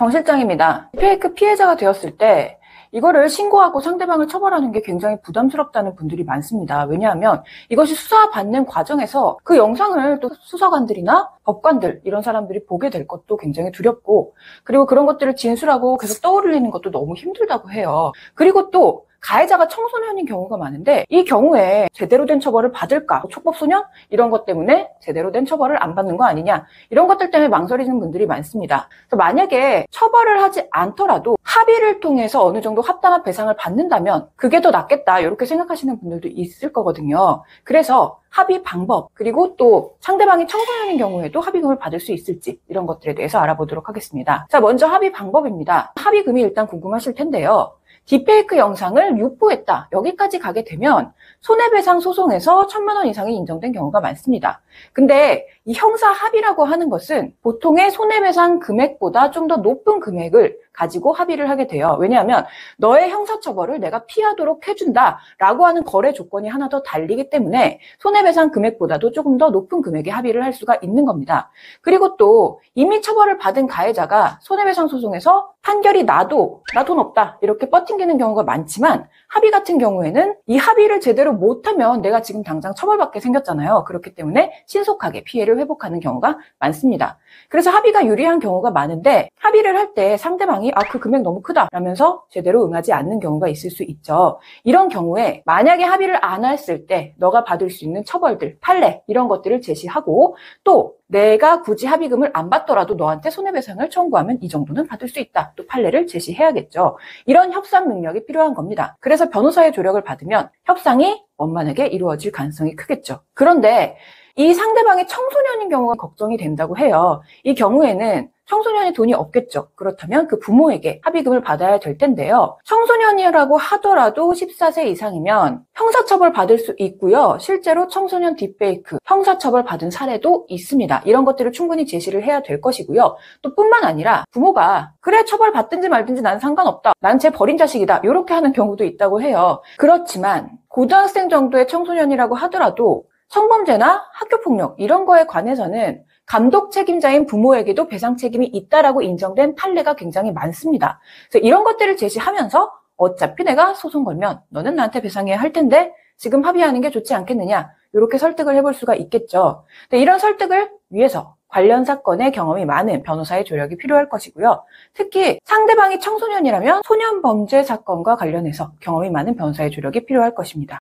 정 실장입니다. 디페이크 피해자가 되었을 때 이거를 신고하고 상대방을 처벌하는 게 굉장히 부담스럽다는 분들이 많습니다. 왜냐하면 이것이 수사받는 과정에서 그 영상을 또 수사관들이나 법관들 이런 사람들이 보게 될 것도 굉장히 두렵고, 그리고 그런 것들을 진술하고 계속 떠올리는 것도 너무 힘들다고 해요. 그리고 또 가해자가 청소년인 경우가 많은데 이 경우에 제대로 된 처벌을 받을까? 촉법소년? 이런 것 때문에 제대로 된 처벌을 안 받는 거 아니냐? 이런 것들 때문에 망설이는 분들이 많습니다. 그래서 만약에 처벌을 하지 않더라도 합의를 통해서 어느 정도 합당한 배상을 받는다면 그게 더 낫겠다, 이렇게 생각하시는 분들도 있을 거거든요. 그래서 합의 방법, 그리고 또 상대방이 청소년인 경우에도 합의금을 받을 수 있을지, 이런 것들에 대해서 알아보도록 하겠습니다. 자, 먼저 합의 방법입니다. 합의금이 일단 궁금하실 텐데요. 디페이크 영상을 유포했다, 여기까지 가게 되면 손해배상 소송에서 1,000만 원 이상이 인정된 경우가 많습니다. 근데 이 형사 합의라고 하는 것은 보통의 손해배상 금액보다 좀 더 높은 금액을 가지고 합의를 하게 돼요. 왜냐하면 너의 형사처벌을 내가 피하도록 해준다라고 하는 거래 조건이 하나 더 달리기 때문에 손해배상 금액보다도 조금 더 높은 금액에 합의를 할 수가 있는 겁니다. 그리고 또 이미 처벌을 받은 가해자가 손해배상 소송에서 판결이 나도 나 돈 없다 이렇게 뻗팅기는 경우가 많지만, 합의 같은 경우에는 이 합의를 제대로 못하면 내가 지금 당장 처벌받게 생겼잖아요. 그렇기 때문에 신속하게 피해를 회복하는 경우가 많습니다. 그래서 합의가 유리한 경우가 많은데, 합의를 할 때 상대방이 그 금액 너무 크다 라면서 제대로 응하지 않는 경우가 있을 수 있죠. 이런 경우에 만약에 합의를 안 했을 때 너가 받을 수 있는 처벌들, 판례 이런 것들을 제시하고, 또 내가 굳이 합의금을 안 받더라도 너한테 손해배상을 청구하면 이 정도는 받을 수 있다, 또 판례를 제시해야겠죠. 이런 협상 능력이 필요한 겁니다. 그래서 변호사의 조력을 받으면 협상이 원만하게 이루어질 가능성이 크겠죠. 그런데 이 상대방이 청소년인 경우가 걱정이 된다고 해요. 이 경우에는 청소년이 돈이 없겠죠. 그렇다면 그 부모에게 합의금을 받아야 될 텐데요. 청소년이라고 하더라도 14세 이상이면 형사처벌 받을 수 있고요. 실제로 청소년 딥페이크 형사처벌 받은 사례도 있습니다. 이런 것들을 충분히 제시를 해야 될 것이고요. 또 뿐만 아니라 부모가 그래 처벌 받든지 말든지 난 상관없다, 난 쟤 버린 자식이다, 이렇게 하는 경우도 있다고 해요. 그렇지만 고등학생 정도의 청소년이라고 하더라도 성범죄나 학교폭력 이런 거에 관해서는 감독 책임자인 부모에게도 배상 책임이 있다라고 인정된 판례가 굉장히 많습니다. 그래서 이런 것들을 제시하면서 어차피 내가 소송 걸면 너는 나한테 배상해야 할 텐데 지금 합의하는 게 좋지 않겠느냐, 이렇게 설득을 해볼 수가 있겠죠. 근데 이런 설득을 위해서 관련 사건에 경험이 많은 변호사의 조력이 필요할 것이고요. 특히 상대방이 청소년이라면 소년범죄 사건과 관련해서 경험이 많은 변호사의 조력이 필요할 것입니다.